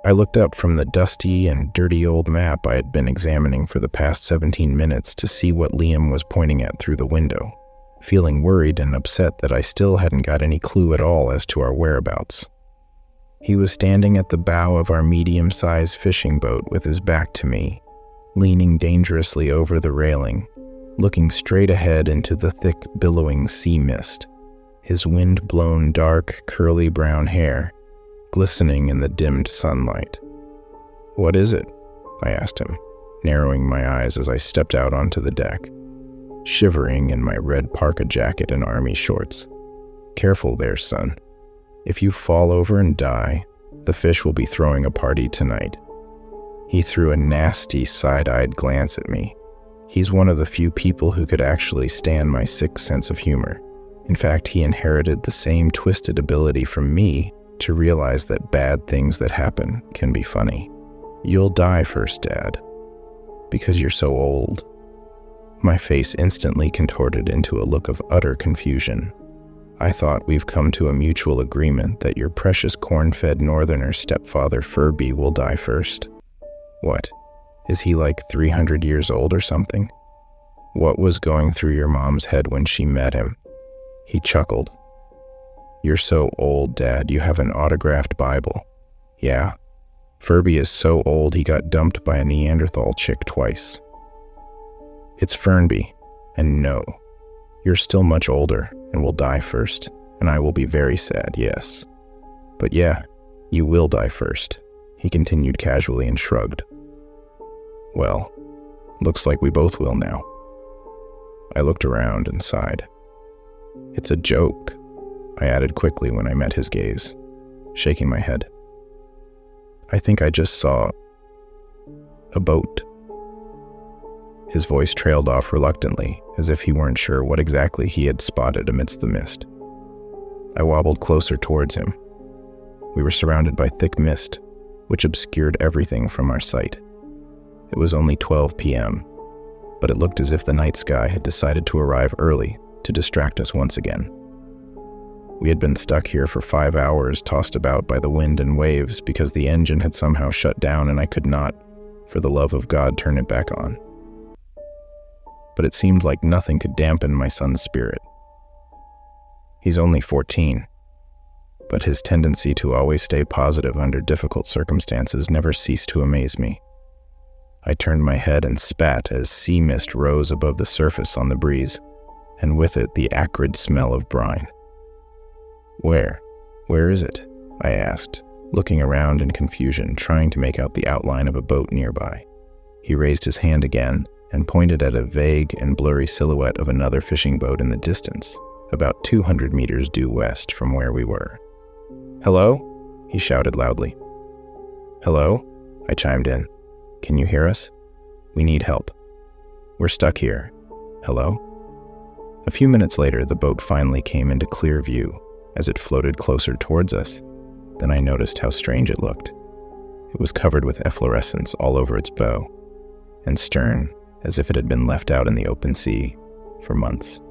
I looked up from the dusty and dirty old map I had been examining for the past 17 minutes to see what Liam was pointing at through the window, feeling worried and upset that I still hadn't got any clue at all as to our whereabouts. He was standing at the bow of our medium-sized fishing boat with his back to me, leaning dangerously over the railing, looking straight ahead into the thick, billowing sea mist, his wind-blown, dark, curly brown hair glistening in the dimmed sunlight. "What is it?" I asked him, narrowing my eyes as I stepped out onto the deck, shivering in my red parka jacket and army shorts. "Careful there, son. If you fall over and die, the fish will be throwing a party tonight." He threw a nasty, side-eyed glance at me. He's one of the few people who could actually stand my sick sense of humor. In fact, he inherited the same twisted ability from me to realize that bad things that happen can be funny. "You'll die first, Dad, because you're so old." My face instantly contorted into a look of utter confusion. "I thought we've come to a mutual agreement that your precious corn-fed northerner stepfather Furby will die first. What, is he like 300 years old or something? What was going through your mom's head when she met him?" He chuckled. "You're so old, Dad, you have an autographed Bible." "Yeah, Furby is so old he got dumped by a Neanderthal chick twice." "It's Fernby, and no, you're still much older and will die first, and I will be very sad, yes. But yeah, you will die first," he continued casually and shrugged. "Well, looks like we both will now." I looked around and sighed. "It's a joke," I added quickly when I met his gaze, shaking my head. "I think I just saw a boat." His voice trailed off reluctantly, as if he weren't sure what exactly he had spotted amidst the mist. I wobbled closer towards him. We were surrounded by thick mist, which obscured everything from our sight. It was only 12 p.m., but it looked as if the night sky had decided to arrive early to distract us once again. We had been stuck here for 5 hours, tossed about by the wind and waves because the engine had somehow shut down and I could not, for the love of God, turn it back on. But it seemed like nothing could dampen my son's spirit. He's only 14, but his tendency to always stay positive under difficult circumstances never ceased to amaze me. I turned my head and spat as sea mist rose above the surface on the breeze, and with it the acrid smell of brine. Where is it?" I asked, looking around in confusion, trying to make out the outline of a boat nearby. He raised his hand again and pointed at a vague and blurry silhouette of another fishing boat in the distance, about 200 meters due west from where we were. "Hello?" he shouted loudly. "Hello?" I chimed in. "Can you hear us? We need help. We're stuck here. Hello?" A few minutes later, the boat finally came into clear view. As it floated closer towards us, then I noticed how strange it looked. It was covered with efflorescence all over its bow, and stern, as if it had been left out in the open sea for months.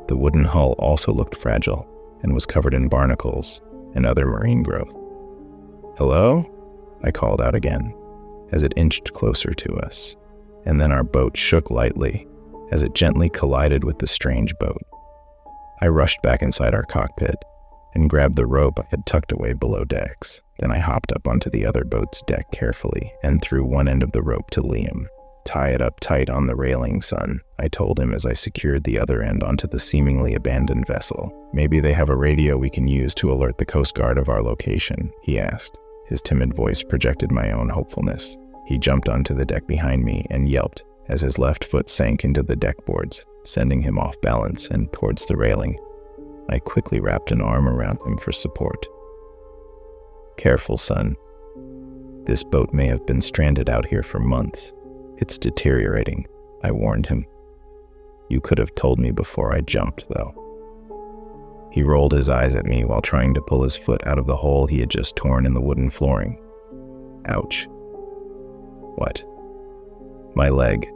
The wooden hull also looked fragile and was covered in barnacles and other marine growth. "Hello?" I called out again, as it inched closer to us, and then our boat shook lightly as it gently collided with the strange boat. I rushed back inside our cockpit and grabbed the rope I had tucked away below decks. Then I hopped up onto the other boat's deck carefully and threw one end of the rope to Liam. "Tie it up tight on the railing, son," I told him as I secured the other end onto the seemingly abandoned vessel. "Maybe they have a radio we can use to alert the Coast Guard of our location," he asked. His timid voice projected my own hopefulness. He jumped onto the deck behind me and yelped as his left foot sank into the deck boards, sending him off balance and towards the railing. I quickly wrapped an arm around him for support. "Careful, son. This boat may have been stranded out here for months. It's deteriorating," I warned him. "You could have told me before I jumped, though." He rolled his eyes at me while trying to pull his foot out of the hole he had just torn in the wooden flooring. "Ouch." "What?" "My leg."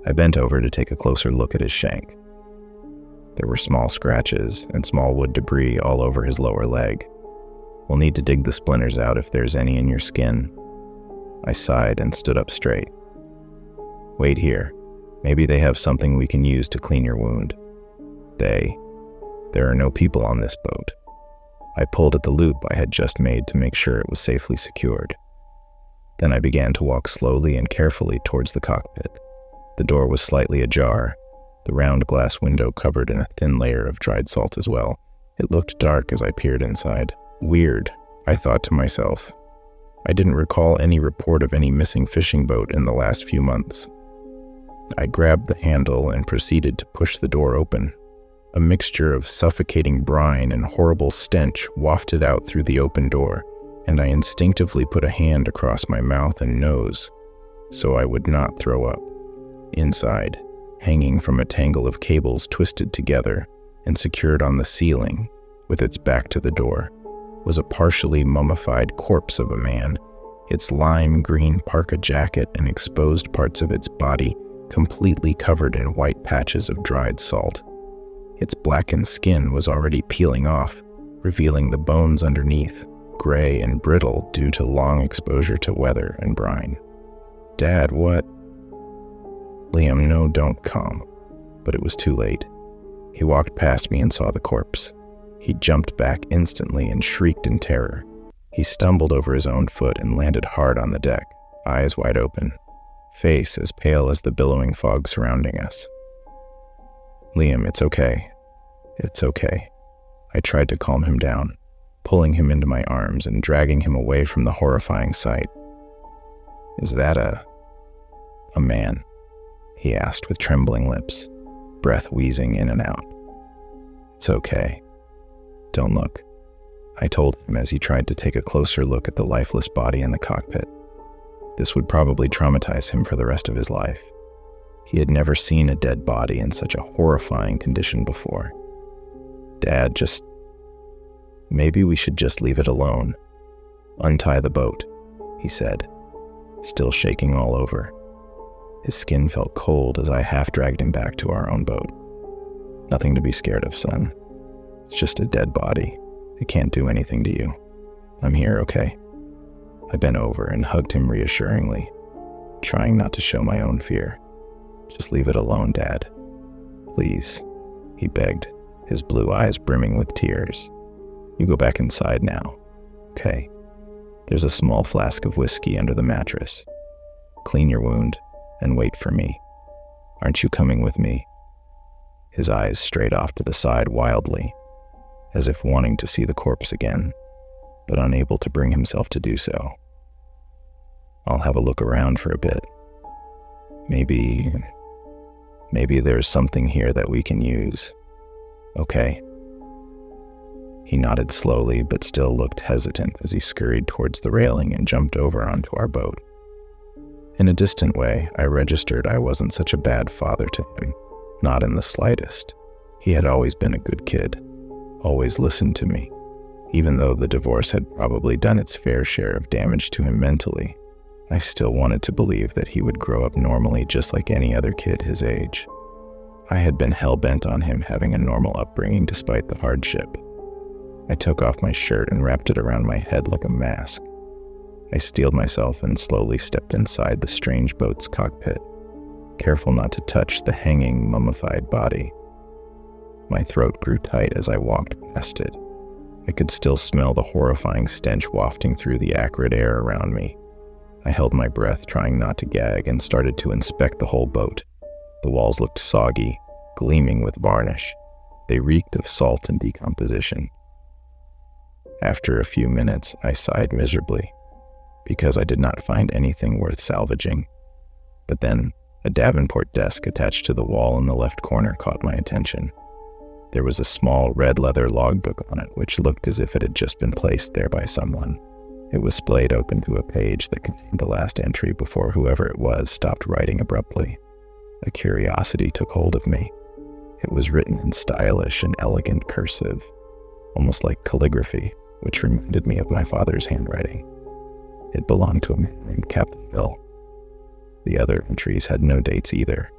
I bent over to take a closer look at his shank. There were small scratches and small wood debris all over his lower leg. We'll need to dig the splinters out if there's any in your skin. I sighed and stood up straight. Wait here. Maybe they have something we can use to clean your wound. There are no people on this boat. I pulled at the loop I had just made to make sure it was safely secured. Then I began to walk slowly and carefully towards the cockpit. The door was slightly ajar, the round glass window covered in a thin layer of dried salt as well. It looked dark as I peered inside. Weird, I thought to myself. I didn't recall any report of any missing fishing boat in the last few months. I grabbed the handle and proceeded to push the door open. A mixture of suffocating brine and horrible stench wafted out through the open door, and I instinctively put a hand across my mouth and nose so I would not throw up. Inside, hanging from a tangle of cables twisted together and secured on the ceiling, with its back to the door, was a partially mummified corpse of a man, its lime green parka jacket and exposed parts of its body completely covered in white patches of dried salt. Its blackened skin was already peeling off, revealing the bones underneath, gray and brittle due to long exposure to weather and brine. Dad, what? Liam, no, don't come. But it was too late. He walked past me and saw the corpse. He jumped back instantly and shrieked in terror. He stumbled over his own foot and landed hard on the deck, eyes wide open, face as pale as the billowing fog surrounding us. Liam, it's okay. It's okay. I tried to calm him down, pulling him into my arms and dragging him away from the horrifying sight. Is that a man? He asked with trembling lips, breath wheezing in and out. It's okay. Don't look, I told him as he tried to take a closer look at the lifeless body in the cockpit. This would probably traumatize him for the rest of his life. He had never seen a dead body in such a horrifying condition before. Dad, maybe we should just leave it alone. Untie the boat, he said, still shaking all over. His skin felt cold as I half-dragged him back to our own boat. Nothing to be scared of, son. It's just a dead body. It can't do anything to you. I'm here, okay? I bent over and hugged him reassuringly, trying not to show my own fear. Just leave it alone, Dad. Please, he begged, his blue eyes brimming with tears. You go back inside now, okay? There's a small flask of whiskey under the mattress. Clean your wound and wait for me. Aren't you coming with me? His eyes strayed off to the side wildly, as if wanting to see the corpse again, but unable to bring himself to do so. I'll have a look around for a bit. Maybe there's something here that we can use. Okay. He nodded slowly, but still looked hesitant as he scurried towards the railing and jumped over onto our boat. In a distant way, I registered I wasn't such a bad father to him, not in the slightest. He had always been a good kid, always listened to me, even though the divorce had probably done its fair share of damage to him mentally. I still wanted to believe that he would grow up normally just like any other kid his age. I had been hell-bent on him having a normal upbringing despite the hardship. I took off my shirt and wrapped it around my head like a mask. I steeled myself and slowly stepped inside the strange boat's cockpit, careful not to touch the hanging, mummified body. My throat grew tight as I walked past it. I could still smell the horrifying stench wafting through the acrid air around me. I held my breath, trying not to gag, and started to inspect the whole boat. The walls looked soggy, gleaming with varnish. They reeked of salt and decomposition. After a few minutes, I sighed miserably, because I did not find anything worth salvaging. But then, a Davenport desk attached to the wall in the left corner caught my attention. There was a small red leather logbook on it, which looked as if it had just been placed there by someone. It was splayed open to a page that contained the last entry before whoever it was stopped writing abruptly. A curiosity took hold of me. It was written in stylish and elegant cursive, almost like calligraphy, which reminded me of my father's handwriting. It belonged to a man named Captain Bill. The other entries had no dates either,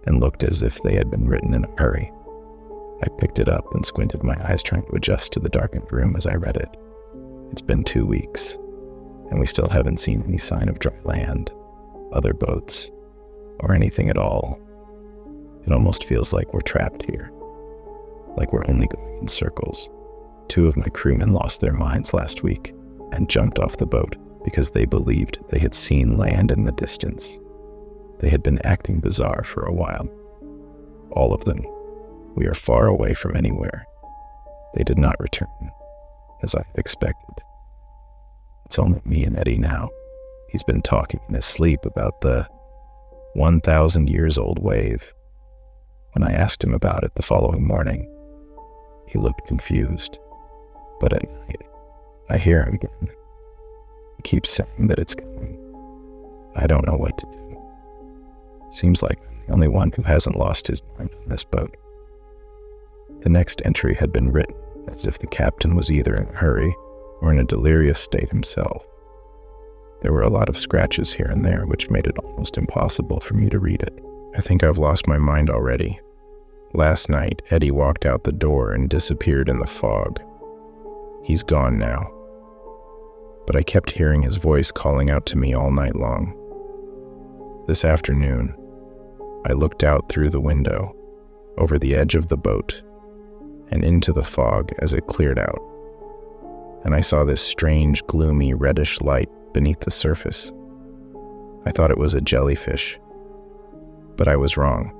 and looked as if they had been written in a hurry. I picked it up and squinted my eyes, trying to adjust to the darkened room as I read it. Its been 2 weeks, and we still haven't seen any sign of dry land, other boats, or anything at all. It almost feels like we're trapped here, like we're only going in circles. 2 of my crewmen lost their minds last week and jumped off the boat because they believed they had seen land in the distance. They had been acting bizarre for a while. All of them. We are far away from anywhere. They did not return, as I had expected. It's only me and Eddie now. He's been talking in his sleep about the 1,000 years old wave. When I asked him about it the following morning, he looked confused. But at night, I hear him again. He keeps saying that it's coming. I don't know what to do. Seems like I'm the only one who hasn't lost his mind on this boat. The next entry had been written as if the captain was either in a hurry or in a delirious state himself. There were a lot of scratches here and there, which made it almost impossible for me to read it. I think I've lost my mind already. Last night, Eddie walked out the door and disappeared in the fog. He's gone now. But I kept hearing his voice calling out to me all night long. This afternoon, I looked out through the window, over the edge of the boat, and into the fog as it cleared out. And I saw this strange, gloomy, reddish light beneath the surface. I thought it was a jellyfish. But I was wrong.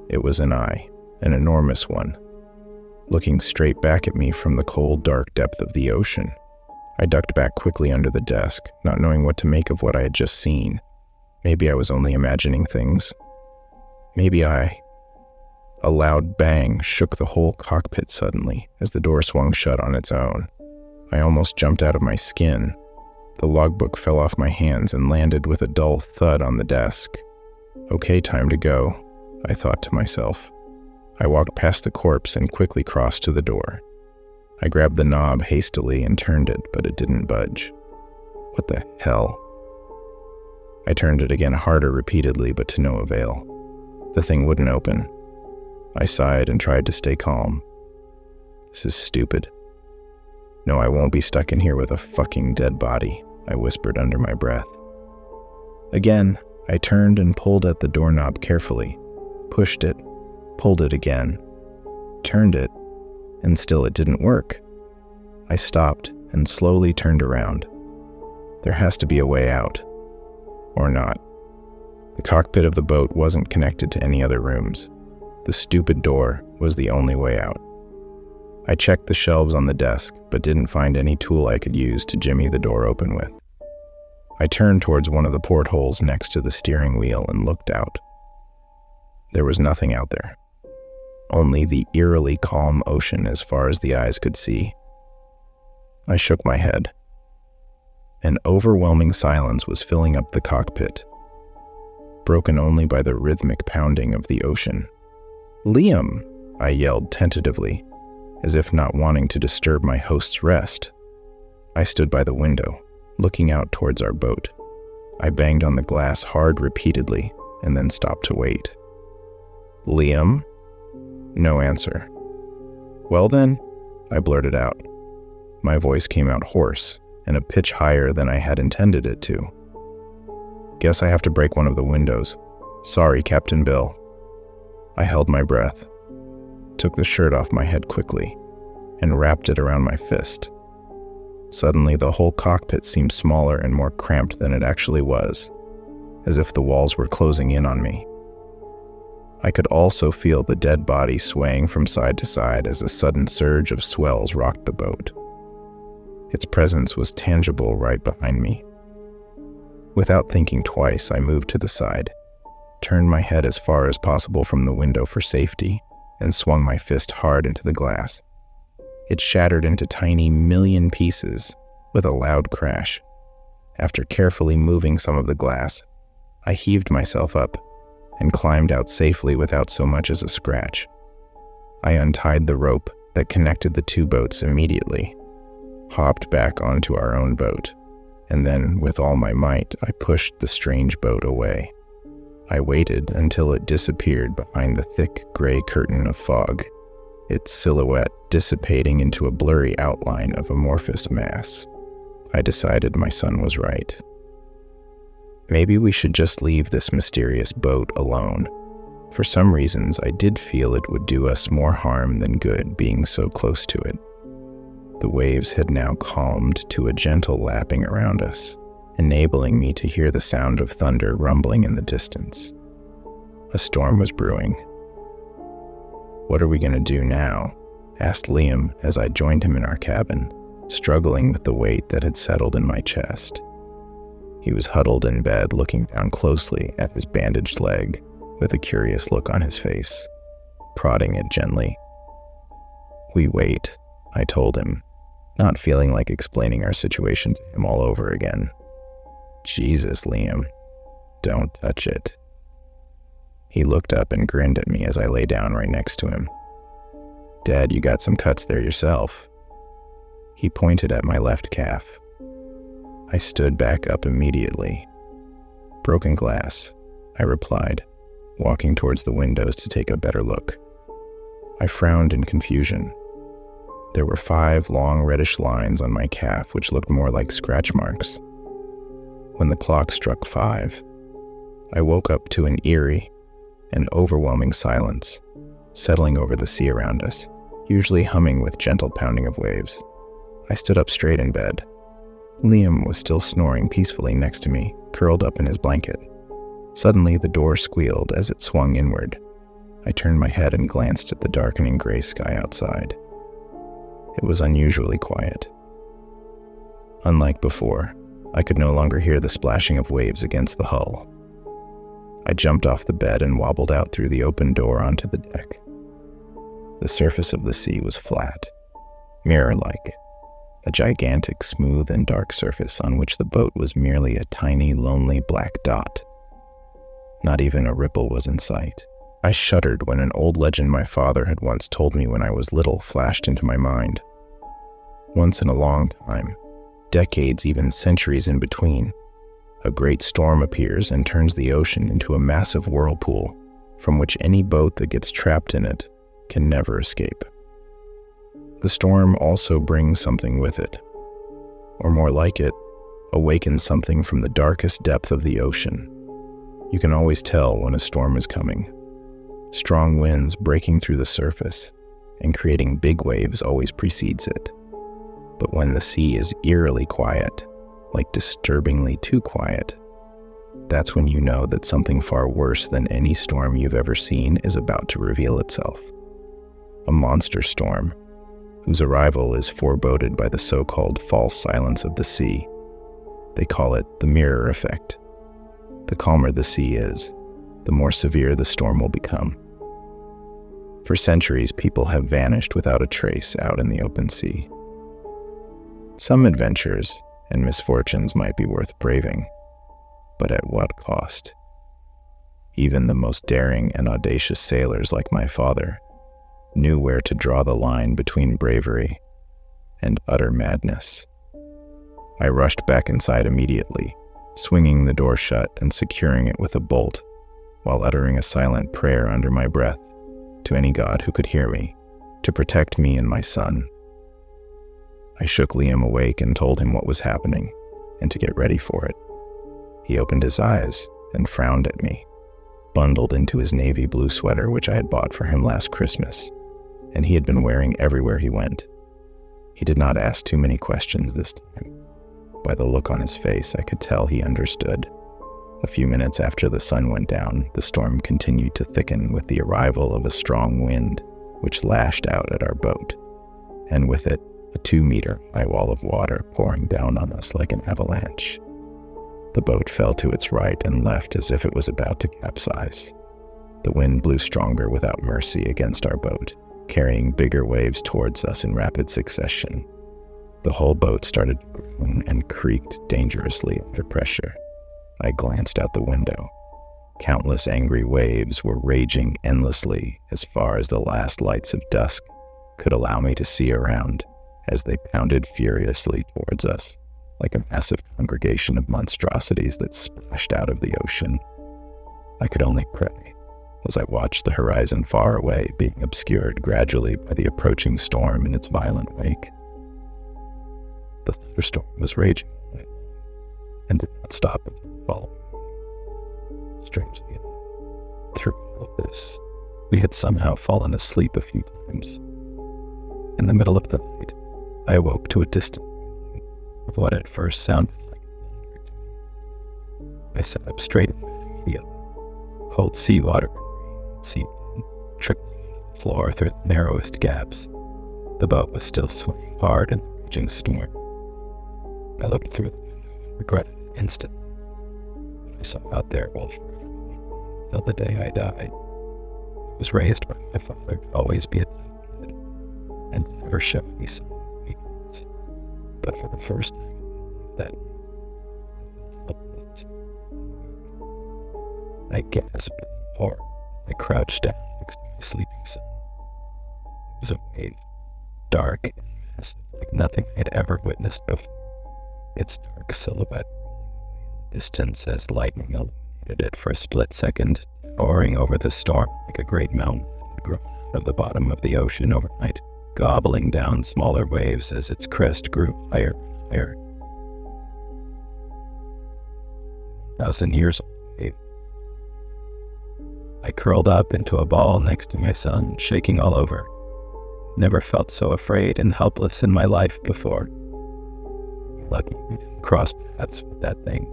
It was an eye, an enormous one, looking straight back at me from the cold, dark depth of the ocean. I ducked back quickly under the desk, not knowing what to make of what I had just seen. Maybe I was only imagining things. A loud bang shook the whole cockpit suddenly as the door swung shut on its own. I almost jumped out of my skin. The logbook fell off my hands and landed with a dull thud on the desk. Okay, time to go, I thought to myself. I walked past the corpse and quickly crossed to the door. I grabbed the knob hastily and turned it, but it didn't budge. What the hell? I turned it again harder repeatedly, but to no avail. The thing wouldn't open. I sighed and tried to stay calm. This is stupid. No, I won't be stuck in here with a fucking dead body, I whispered under my breath. Again, I turned and pulled at the doorknob carefully, pushed it, pulled it again, turned it, and still it didn't work. I stopped and slowly turned around. There has to be a way out. Or not. The cockpit of the boat wasn't connected to any other rooms. The stupid door was the only way out. I checked the shelves on the desk, but didn't find any tool I could use to jimmy the door open with. I turned towards one of the portholes next to the steering wheel and looked out. There was nothing out there. Only the eerily calm ocean as far as the eyes could see. I shook my head. An overwhelming silence was filling up the cockpit, broken only by the rhythmic pounding of the ocean. "Liam!" I yelled tentatively, as if not wanting to disturb my host's rest. I stood by the window, looking out towards our boat. I banged on the glass hard repeatedly, and then stopped to wait. "Liam?" No answer. "Well then," I blurted out. My voice came out hoarse, and a pitch higher than I had intended it to. "Guess I have to break one of the windows. Sorry, Captain Bill." I held my breath, took the shirt off my head quickly, and wrapped it around my fist. Suddenly, the whole cockpit seemed smaller and more cramped than it actually was, as if the walls were closing in on me. I could also feel the dead body swaying from side to side as a sudden surge of swells rocked the boat. Its presence was tangible right behind me. Without thinking twice, I moved to the side, turned my head as far as possible from the window for safety, and swung my fist hard into the glass. It shattered into tiny million pieces with a loud crash. After carefully moving some of the glass, I heaved myself up and climbed out safely without so much as a scratch. I untied the rope that connected the two boats immediately, hopped back onto our own boat, and then, with all my might, I pushed the strange boat away. I waited until it disappeared behind the thick gray curtain of fog, its silhouette dissipating into a blurry outline of amorphous mass. I decided my son was right. Maybe we should just leave this mysterious boat alone. For some reasons, I did feel it would do us more harm than good being so close to it. The waves had now calmed to a gentle lapping around us, enabling me to hear the sound of thunder rumbling in the distance. A storm was brewing. "What are we going to do now?" asked Liam as I joined him in our cabin, struggling with the weight that had settled in my chest. He was huddled in bed, looking down closely at his bandaged leg, with a curious look on his face, prodding it gently. "We wait," I told him, not feeling like explaining our situation to him all over again. "Jesus, Liam, don't touch it." He looked up and grinned at me as I lay down right next to him. "Dad, you got some cuts there yourself." He pointed at my left calf. I stood back up immediately. "Broken glass," I replied, walking towards the windows to take a better look. I frowned in confusion. There were 5 long reddish lines on my calf which looked more like scratch marks. When the clock struck 5, I woke up to an eerie and overwhelming silence settling over the sea around us, usually humming with gentle pounding of waves. I stood up straight in bed. Liam was still snoring peacefully next to me, curled up in his blanket. Suddenly, the door squealed as it swung inward. I turned my head and glanced at the darkening gray sky outside. It was unusually quiet. Unlike before, I could no longer hear the splashing of waves against the hull. I jumped off the bed and wobbled out through the open door onto the deck. The surface of the sea was flat, mirror-like, a gigantic, smooth and dark surface on which the boat was merely a tiny, lonely black dot. Not even a ripple was in sight. I shuddered when an old legend my father had once told me when I was little flashed into my mind. Once in a long time, decades, even centuries in between, a great storm appears and turns the ocean into a massive whirlpool from which any boat that gets trapped in it can never escape. The storm also brings something with it, or more like it, awakens something from the darkest depth of the ocean. You can always tell when a storm is coming. Strong winds breaking through the surface and creating big waves always precedes it. But when the sea is eerily quiet, like disturbingly too quiet, that's when you know that something far worse than any storm you've ever seen is about to reveal itself. A monster storm, whose arrival is foreboded by the so-called false silence of the sea. They call it the mirror effect. The calmer the sea is, the more severe the storm will become. For centuries, people have vanished without a trace out in the open sea. Some adventures and misfortunes might be worth braving, but at what cost? Even the most daring and audacious sailors like my father knew where to draw the line between bravery and utter madness. I rushed back inside immediately, swinging the door shut and securing it with a bolt, while uttering a silent prayer under my breath to any god who could hear me, to protect me and my son. I shook Liam awake and told him what was happening, and to get ready for it. He opened his eyes and frowned at me, bundled into his navy blue sweater which I had bought for him last Christmas, and he had been wearing everywhere he went. He did not ask too many questions this time. By the look on his face, I could tell he understood. A few minutes after the sun went down, the storm continued to thicken with the arrival of a strong wind, which lashed out at our boat, and with it, a 2-meter-high wall of water pouring down on us like an avalanche. The boat fell to its right and left as if it was about to capsize. The wind blew stronger without mercy against our boat, carrying bigger waves towards us in rapid succession. The whole boat started to groan and creaked dangerously under pressure. I glanced out the window. Countless angry waves were raging endlessly as far as the last lights of dusk could allow me to see around, as they pounded furiously towards us, like a massive congregation of monstrosities that splashed out of the ocean. I could only pray as I watched the horizon far away being obscured gradually by the approaching storm in its violent wake. The thunderstorm was raging all night and did not stop until the following morning. Strangely enough, through all of this, we had somehow fallen asleep a few times. In the middle of the night, I awoke to a distant rumbling of what at first sounded like thunder to me. I sat up straight in bed immediately. Cold seawater seeped in, trickling to the floor through the narrowest gaps. The boat was still swinging hard in the raging storm. I looked through the window and regretted it instantly. What I saw out there will forever haunt me until the day I die. I was raised by my father to always be a tough kid and to never show me sign of weakness. But for the first time that helpless. I gasped in horror as I crouched down next to my sleeping son. It was a wave, dark and massive like nothing I had ever witnessed before. Its dark silhouette rolling away in the distance as lightning illuminated it for a split second, towering over the storm like a great mountain that had grown out of the bottom of the ocean overnight, gobbling down smaller waves as its crest grew higher and higher. 1,000 years old wave. I curled up into a ball next to my son, shaking all over. Never felt so afraid and helpless in my life before. Lucky we didn't cross paths with that thing.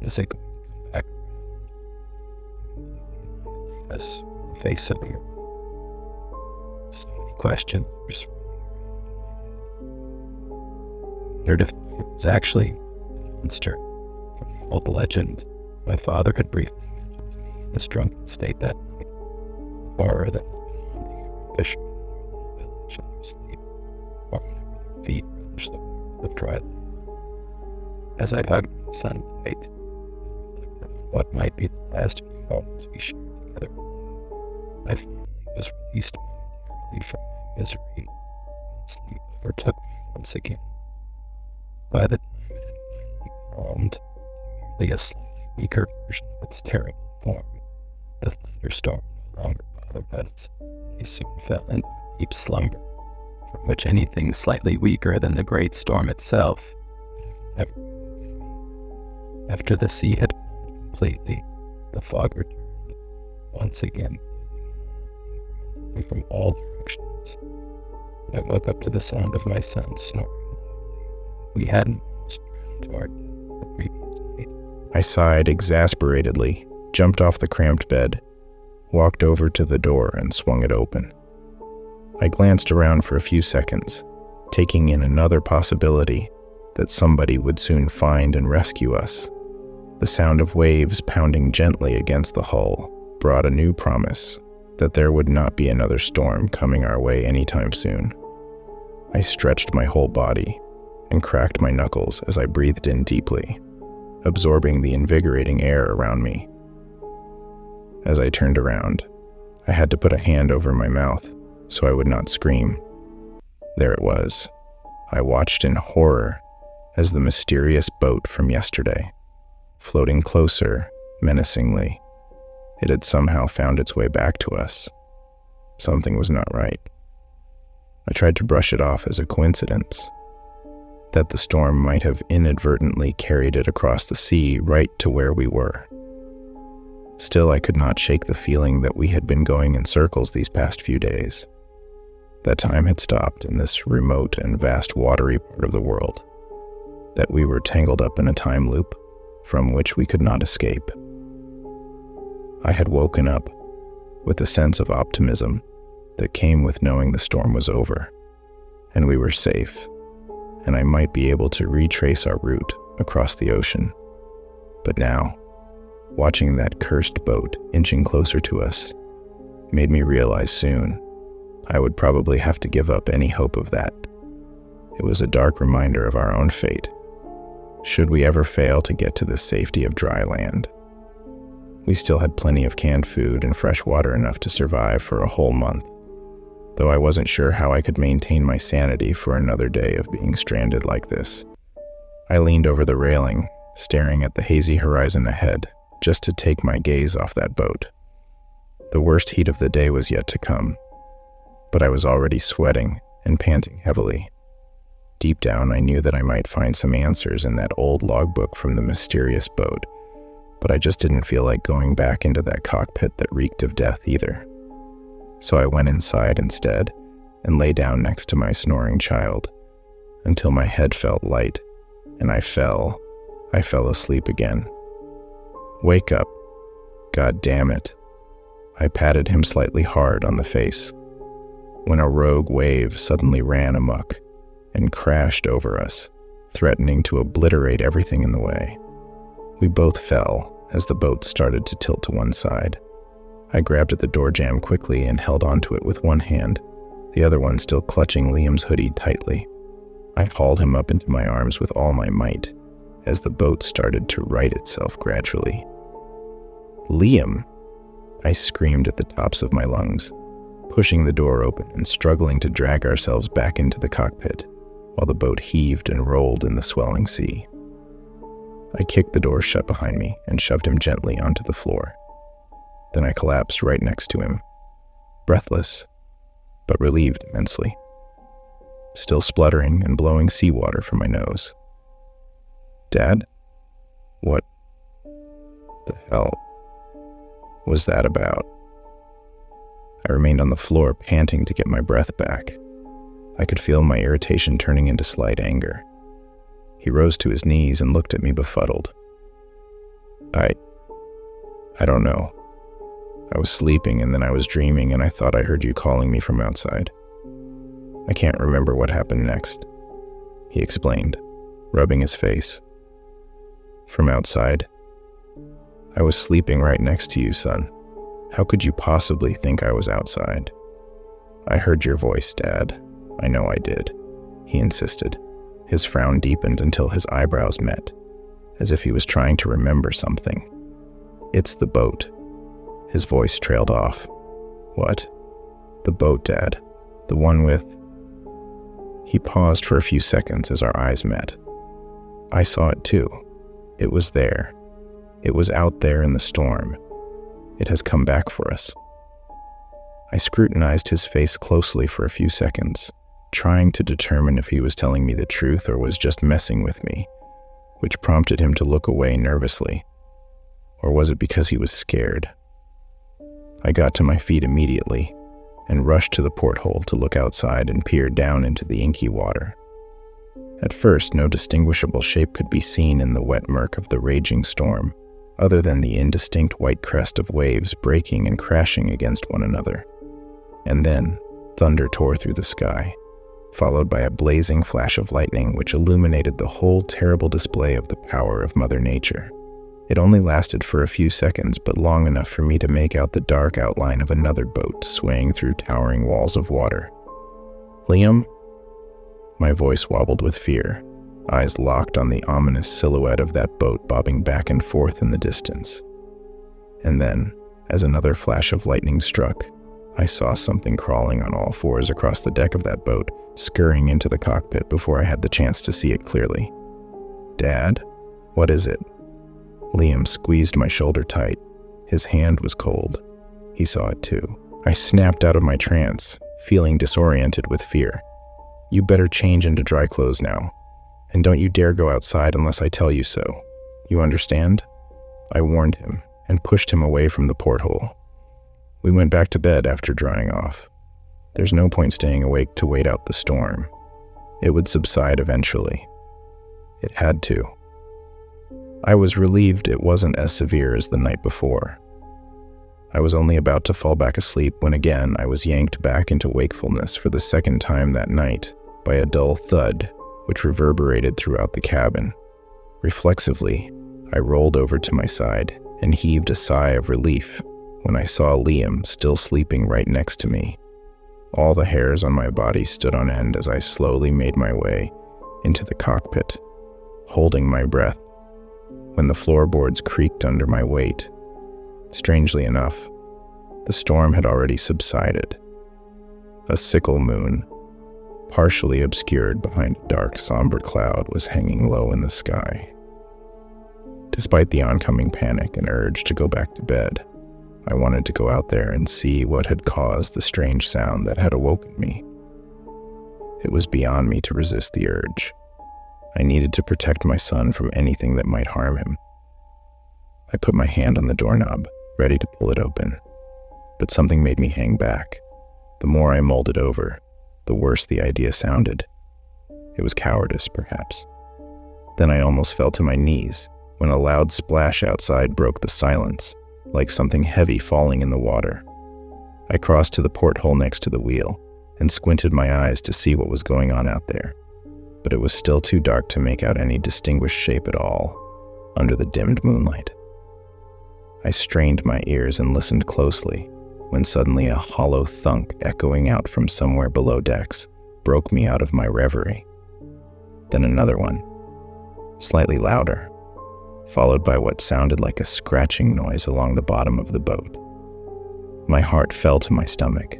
Is it going to come back around? Us, the face of the earth. So many questions were swirling around in my head. I wondered if it was actually the monster from the old legend my father had briefly mentioned to me in this drunken state that night. The horror that was haunting every fisherman in their little village in their sleep, or whenever their feet relished the warmth of dry land. As I hugged my son tight, I reflected on what might be the last few moments we shared together. My family was released momentarily from my misery, and sleep overtook me once again. By the time it had finally calmed to merely a slightly weaker version of its terrible form, the thunderstorm no longer bothered us. I soon fell into a deep slumber, from which anything slightly weaker than the great storm itself could have never awoken me. After the sea had calmed completely, the fog returned, once again closing in on us incrementally from all directions. I woke up to the sound of my son snoring loudly. We hadn't almost drowned to our deaths the previous night. I sighed exasperatedly, jumped off the cramped bed, walked over to the door and swung it open. I glanced around for a few seconds, taking in another possibility that somebody would soon find and rescue us. The sound of waves pounding gently against the hull brought a new promise that there would not be another storm coming our way anytime soon. I stretched my whole body and cracked my knuckles as I breathed in deeply, absorbing the invigorating air around me. As I turned around, I had to put a hand over my mouth so I would not scream. There it was. I watched in horror as the mysterious boat from yesterday, floating closer, menacingly. It had somehow found its way back to us. Something was not right. I tried to brush it off as a coincidence, that the storm might have inadvertently carried it across the sea right to where we were. Still, I could not shake the feeling that we had been going in circles these past few days, that time had stopped in this remote and vast watery part of the world, that we were tangled up in a time loop from which we could not escape. I had woken up with a sense of optimism that came with knowing the storm was over, and we were safe, and I might be able to retrace our route across the ocean. But now, watching that cursed boat inching closer to us made me realize soon I would probably have to give up any hope of that. It was a dark reminder of our own fate, should we ever fail to get to the safety of dry land. We still had plenty of canned food and fresh water enough to survive for a whole month, though I wasn't sure how I could maintain my sanity for another day of being stranded like this. I leaned over the railing, staring at the hazy horizon ahead, just to take my gaze off that boat. The worst heat of the day was yet to come, but I was already sweating and panting heavily. Deep down, I knew that I might find some answers in that old logbook from the mysterious boat, but I just didn't feel like going back into that cockpit that reeked of death either. So I went inside instead and lay down next to my snoring child until my head felt light, and I fell asleep again. "Wake up. God damn it." I patted him slightly hard on the face when a rogue wave suddenly ran amok and crashed over us, threatening to obliterate everything in the way. We both fell as the boat started to tilt to one side. I grabbed at the door jamb quickly and held onto it with one hand, the other one still clutching Liam's hoodie tightly. I hauled him up into my arms with all my might as the boat started to right itself gradually. "Liam!" I screamed at the tops of my lungs, pushing the door open and struggling to drag ourselves back into the cockpit while the boat heaved and rolled in the swelling sea. I kicked the door shut behind me and shoved him gently onto the floor. Then I collapsed right next to him, breathless, but relieved immensely, still spluttering and blowing seawater from my nose. "Dad? What the hell was that about?" I remained on the floor, panting to get my breath back. I could feel my irritation turning into slight anger. He rose to his knees and looked at me befuddled. I don't know. I was sleeping and then I was dreaming and I thought I heard you calling me from outside. I can't remember what happened next," he explained, rubbing his face. "From outside? I was sleeping right next to you, son. How could you possibly think I was outside?" "I heard your voice, Dad. I know I did," he insisted. His frown deepened until his eyebrows met, as if he was trying to remember something. "It's the boat." His voice trailed off. "What?" "The boat, Dad. The one with..." He paused for a few seconds as our eyes met. I saw it too. It was there. It was out there in the storm. It has come back for us. I scrutinized his face closely for a few seconds, trying to determine if he was telling me the truth or was just messing with me, which prompted him to look away nervously. Or was it because he was scared? I got to my feet immediately and rushed to the porthole to look outside and peer down into the inky water. At first, no distinguishable shape could be seen in the wet murk of the raging storm, other than the indistinct white crest of waves breaking and crashing against one another. And then, thunder tore through the sky, followed by a blazing flash of lightning which illuminated the whole terrible display of the power of Mother Nature. It only lasted for a few seconds, but long enough for me to make out the dark outline of another boat swaying through towering walls of water. "Liam?" My voice wobbled with fear, eyes locked on the ominous silhouette of that boat bobbing back and forth in the distance. And then, as another flash of lightning struck, I saw something crawling on all fours across the deck of that boat, scurrying into the cockpit before I had the chance to see it clearly. "Dad? What is it?" Liam squeezed my shoulder tight. His hand was cold. He saw it too. I snapped out of my trance, feeling disoriented with fear. "You better change into dry clothes now. And don't you dare go outside unless I tell you so. You understand?" I warned him and pushed him away from the porthole. We went back to bed after drying off. There's no point staying awake to wait out the storm. It would subside eventually. It had to. I was relieved it wasn't as severe as the night before. I was only about to fall back asleep when again I was yanked back into wakefulness for the second time that night by a dull thud which reverberated throughout the cabin. Reflexively, I rolled over to my side and heaved a sigh of relief when I saw Liam still sleeping right next to me. All the hairs on my body stood on end as I slowly made my way into the cockpit, holding my breath when the floorboards creaked under my weight. Strangely enough, the storm had already subsided. A sickle moon, partially obscured behind a dark, somber cloud, was hanging low in the sky. Despite the oncoming panic and urge to go back to bed, I wanted to go out there and see what had caused the strange sound that had awoken me. It was beyond me to resist the urge. I needed to protect my son from anything that might harm him. I put my hand on the doorknob, ready to pull it open, but something made me hang back. The more I mulled it over, the worse the idea sounded. It was cowardice, perhaps. Then I almost fell to my knees when a loud splash outside broke the silence, like something heavy falling in the water. I crossed to the porthole next to the wheel and squinted my eyes to see what was going on out there, but it was still too dark to make out any distinguished shape at all under the dimmed moonlight. I strained my ears and listened closely when suddenly a hollow thunk echoing out from somewhere below decks broke me out of my reverie. Then another one, slightly louder, followed by what sounded like a scratching noise along the bottom of the boat. My heart fell to my stomach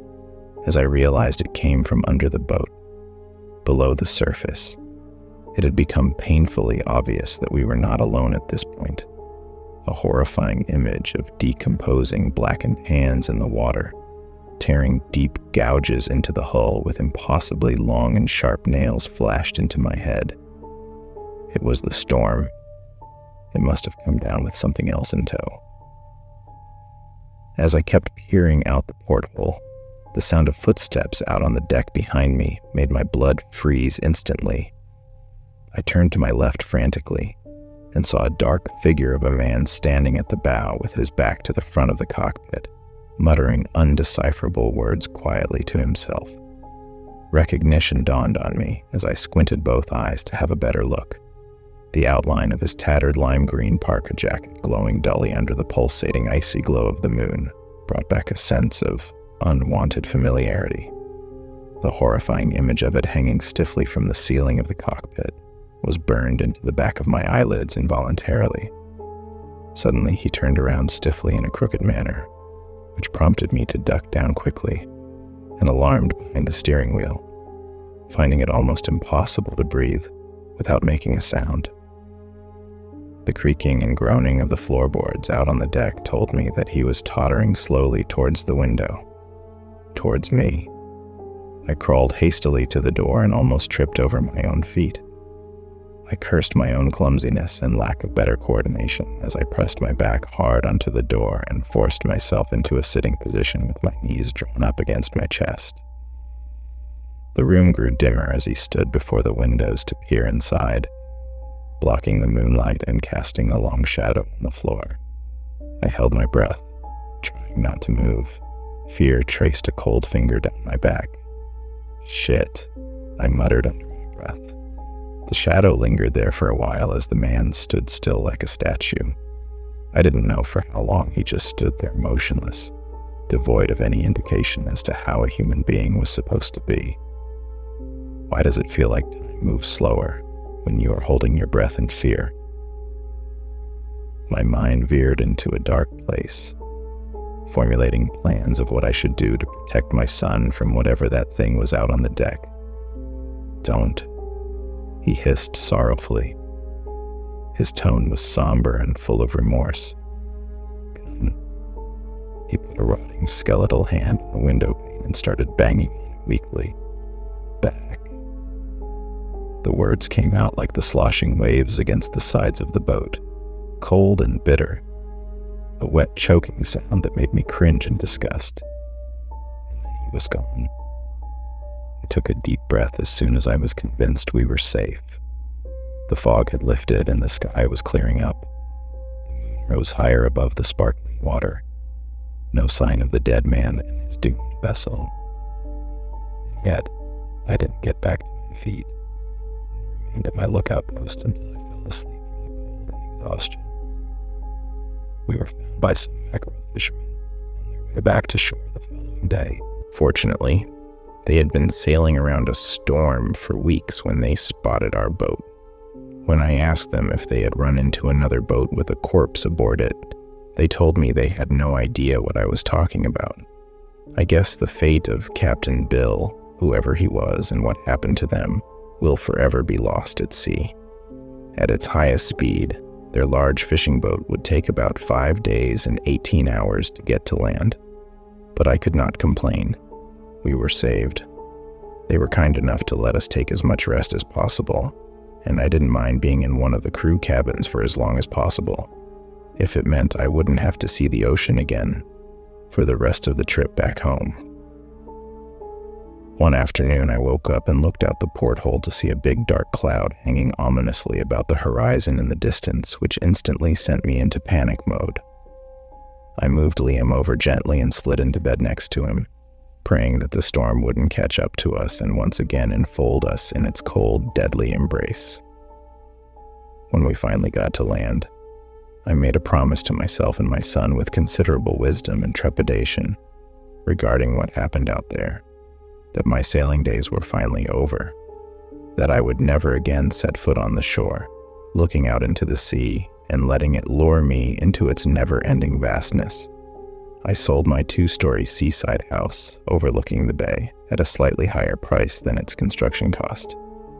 as I realized it came from under the boat, below the surface. It had become painfully obvious that we were not alone at this point. A horrifying image of decomposing blackened hands in the water, tearing deep gouges into the hull with impossibly long and sharp nails flashed into my head. It was the storm. It must have come down with something else in tow. As I kept peering out the porthole, the sound of footsteps out on the deck behind me made my blood freeze instantly. I turned to my left frantically and saw a dark figure of a man standing at the bow with his back to the front of the cockpit, muttering undecipherable words quietly to himself. Recognition dawned on me as I squinted both eyes to have a better look. The outline of his tattered lime green parka jacket glowing dully under the pulsating icy glow of the moon brought back a sense of unwanted familiarity. The horrifying image of it hanging stiffly from the ceiling of the cockpit was burned into the back of my eyelids involuntarily. Suddenly he turned around stiffly in a crooked manner, which prompted me to duck down quickly and alarmed behind the steering wheel, finding it almost impossible to breathe without making a sound. The creaking and groaning of the floorboards out on the deck told me that he was tottering slowly towards the window, towards me. I crawled hastily to the door and almost tripped over my own feet. I cursed my own clumsiness and lack of better coordination as I pressed my back hard onto the door and forced myself into a sitting position with my knees drawn up against my chest. The room grew dimmer as he stood before the windows to peer inside, blocking the moonlight and casting a long shadow on the floor. I held my breath, trying not to move. Fear traced a cold finger down my back. "Shit," I muttered under my breath. The shadow lingered there for a while as the man stood still like a statue. I didn't know for how long he just stood there motionless, devoid of any indication as to how a human being was supposed to be. Why does it feel like time moves slower when you are holding your breath in fear? My mind veered into a dark place, formulating plans of what I should do to protect my son from whatever that thing was out on the deck. "Don't," he hissed sorrowfully. His tone was somber and full of remorse. "Come." He put a rotting skeletal hand on the window pane and started banging on it weakly. "Back." The words came out like the sloshing waves against the sides of the boat, cold and bitter, a wet choking sound that made me cringe in disgust. And then he was gone. I took a deep breath as soon as I was convinced we were safe. The fog had lifted and the sky was clearing up. The moon rose higher above the sparkling water. No sign of the dead man and his doomed vessel. And yet, I didn't get back to my feet and remained at my lookout post until I fell asleep from the cold and exhaustion. We were found by some mackerel fishermen on their way back to shore the following day. Fortunately, they had been sailing around a storm for weeks when they spotted our boat. When I asked them if they had run into another boat with a corpse aboard it, they told me they had no idea what I was talking about. I guess the fate of Captain Bill, whoever he was and what happened to them, will forever be lost at sea. At its highest speed, their large fishing boat would take about 5 days and 18 hours to get to land. But I could not complain. We were saved. They were kind enough to let us take as much rest as possible, and I didn't mind being in one of the crew cabins for as long as possible, if it meant I wouldn't have to see the ocean again for the rest of the trip back home. One afternoon, I woke up and looked out the porthole to see a big dark cloud hanging ominously about the horizon in the distance, which instantly sent me into panic mode. I moved Liam over gently and slid into bed next to him, praying that the storm wouldn't catch up to us and once again enfold us in its cold, deadly embrace. When we finally got to land, I made a promise to myself and my son with considerable wisdom and trepidation regarding what happened out there, that my sailing days were finally over, that I would never again set foot on the shore, looking out into the sea and letting it lure me into its never-ending vastness. I sold my 2-story seaside house overlooking the bay at a slightly higher price than its construction cost,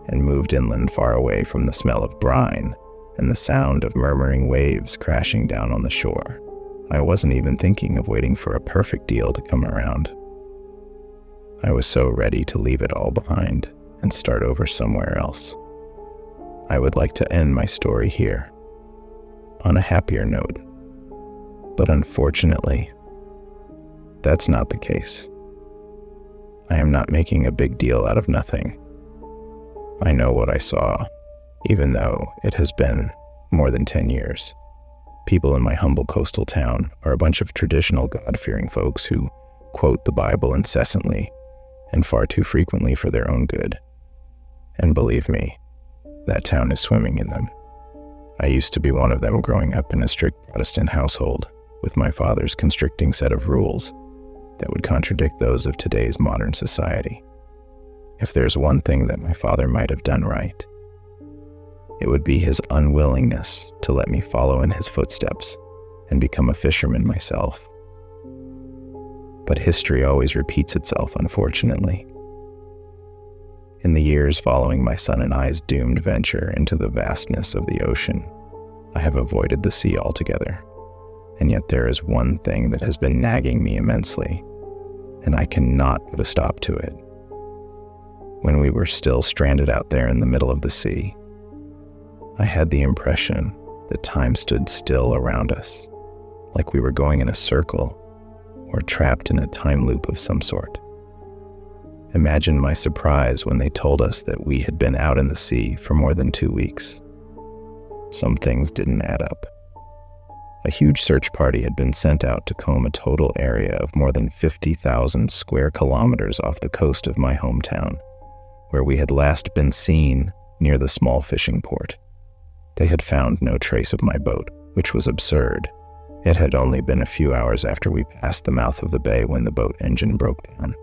and moved inland far away from the smell of brine and the sound of murmuring waves crashing down on the shore. I wasn't even thinking of waiting for a perfect deal to come around. I was so ready to leave it all behind and start over somewhere else. I would like to end my story here, on a happier note. But unfortunately, that's not the case. I am not making a big deal out of nothing. I know what I saw, even though it has been more than 10 years. People in my humble coastal town are a bunch of traditional God-fearing folks who quote the Bible incessantly and far too frequently for their own good. And believe me, that town is swimming in them. I used to be one of them growing up in a strict Protestant household with my father's constricting set of rules that would contradict those of today's modern society. If there's one thing that my father might have done right, it would be his unwillingness to let me follow in his footsteps and become a fisherman myself. But history always repeats itself, unfortunately. In the years following my son and I's doomed venture into the vastness of the ocean, I have avoided the sea altogether. And yet there is one thing that has been nagging me immensely, and I cannot put a stop to it. When we were still stranded out there in the middle of the sea, I had the impression that time stood still around us, like we were going in a circle or trapped in a time loop of some sort. Imagine my surprise when they told us that we had been out in the sea for more than 2 weeks. Some things didn't add up. A huge search party had been sent out to comb a total area of more than 50,000 square kilometers off the coast of my hometown, where we had last been seen near the small fishing port. They had found no trace of my boat, which was absurd. It had only been a few hours after we passed the mouth of the bay when the boat engine broke down.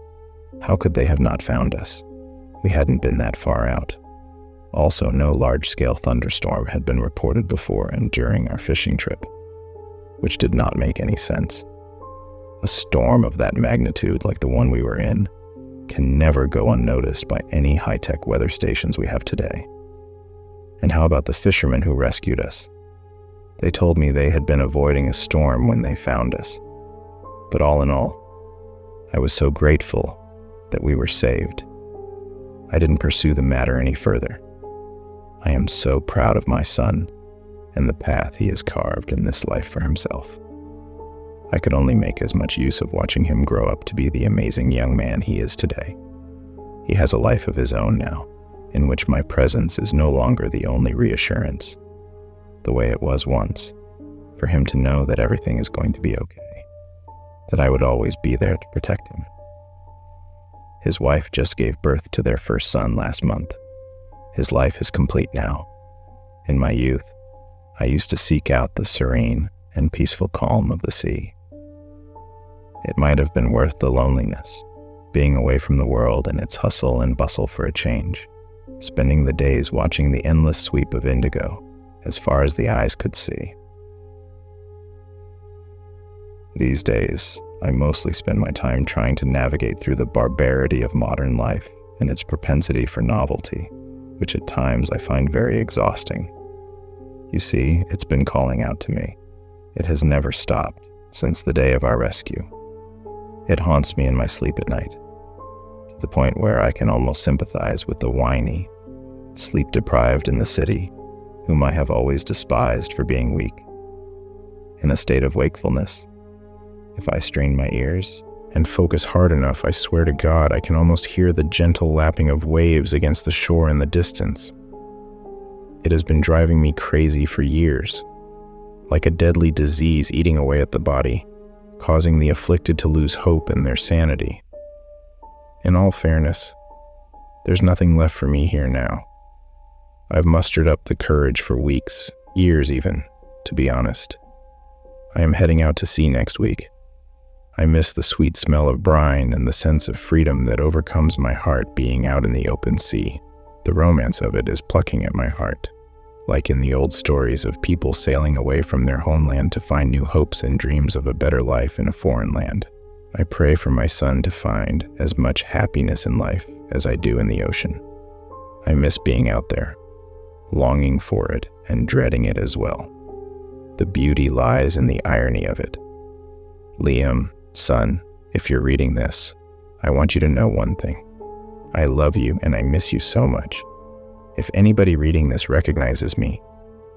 How could they have not found us? We hadn't been that far out. Also, no large-scale thunderstorm had been reported before and during our fishing trip, which did not make any sense. A storm of that magnitude, like the one we were in, can never go unnoticed by any high-tech weather stations we have today. And how about the fishermen who rescued us? They told me they had been avoiding a storm when they found us. But all in all, I was so grateful that we were saved. I didn't pursue the matter any further. I am so proud of my son and the path he has carved in this life for himself. I could only make as much use of watching him grow up to be the amazing young man he is today. He has a life of his own now, in which my presence is no longer the only reassurance, the way it was once, for him to know that everything is going to be okay, that I would always be there to protect him. His wife just gave birth to their first son last month. His life is complete now. In my youth, I used to seek out the serene and peaceful calm of the sea. It might have been worth the loneliness, being away from the world and its hustle and bustle for a change, spending the days watching the endless sweep of indigo as far as the eyes could see. These days, I mostly spend my time trying to navigate through the barbarity of modern life and its propensity for novelty, which at times I find very exhausting. You see, it's been calling out to me. It has never stopped since the day of our rescue. It haunts me in my sleep at night. the point where I can almost sympathize with the whiny, sleep-deprived in the city, whom I have always despised for being weak. In a state of wakefulness, if I strain my ears and focus hard enough, I swear to God I can almost hear the gentle lapping of waves against the shore in the distance. It has been driving me crazy for years, like a deadly disease eating away at the body, causing the afflicted to lose hope in their sanity. In all fairness, there's nothing left for me here now. I've mustered up the courage for weeks, years even, to be honest. I am heading out to sea next week. I miss the sweet smell of brine and the sense of freedom that overcomes my heart being out in the open sea. The romance of it is plucking at my heart, like in the old stories of people sailing away from their homeland to find new hopes and dreams of a better life in a foreign land. I pray for my son to find as much happiness in life as I do in the ocean. I miss being out there, longing for it and dreading it as well. The beauty lies in the irony of it. Liam, son, if you're reading this, I want you to know one thing. I love you and I miss you so much. If anybody reading this recognizes me,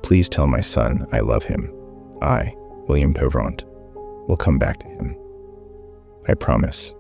please tell my son I love him. I, William Pevrant, will come back to him. I promise.